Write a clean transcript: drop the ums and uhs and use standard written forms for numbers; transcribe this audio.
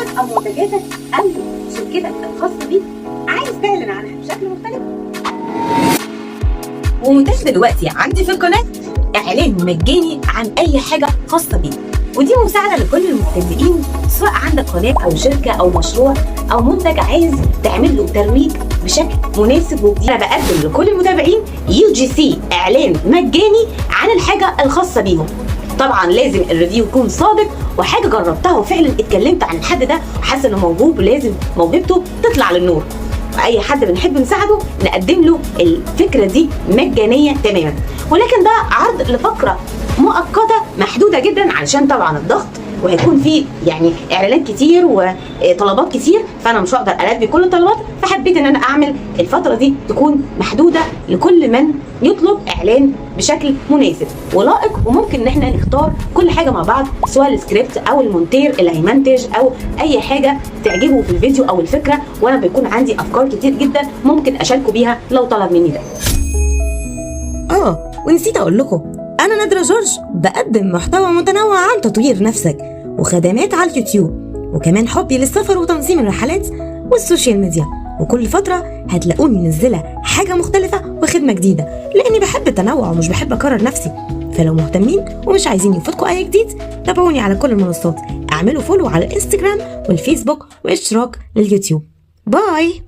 محتواك او منتجاتك او شركتك الخاصه بيك عايز تعلن عنها بشكل مختلف، ومتاح دلوقتي عندي في القناه اعلان مجاني عن اي حاجه خاصه بيك. ودي مساعده لكل المبتدئين، سواء عندك قناه او شركه او مشروع او منتج عايز تعمل له ترويج بشكل مناسب وجديد. انا بقدم لكل المتابعين UGC اعلان مجاني عن الحاجه الخاصه بيهم. طبعا لازم الريفيو يكون صادق وحاجه جربتها وفعلا اتكلمت عن الحد ده وحاسه انه موهوب ولازم موهبته تطلع للنور. واي حد بنحب نساعده نقدم له الفكره دي مجانيه تماما، ولكن ده عرض لفقره مؤقته محدوده جدا علشان طبعا الضغط، وهيكون فيه يعني اعلانات كتير وطلبات كتير، فانا مش هقدر البي كل الطلبات، فحبيت ان انا اعمل الفتره دي تكون محدوده لكل من يطلب اعلان بشكل مناسب ولائق. وممكن ان احنا نختار كل حاجه مع بعض، سواء السكريبت او المونتير اللي هيمنتج او اي حاجه تعجبه في الفيديو او الفكره، وانا بيكون عندي افكار كتير جدا ممكن اشاركه بيها لو طلب مني ده. ونسيت اقول لكم، انا نادرة جورج بقدم محتوى متنوع عن تطوير نفسك وخدمات على اليوتيوب، وكمان حبي للسفر وتنظيم الرحلات والسوشيال ميديا. وكل فترة هتلاقوني منزلة حاجة مختلفة وخدمة جديدة، لاني بحب التنوع ومش بحب اكرر نفسي. فلو مهتمين ومش عايزين يفوتكم اي جديد، تابعوني على كل المنصات، اعملوا فولو على الانستجرام والفيسبوك واشتراك لليوتيوب. باي.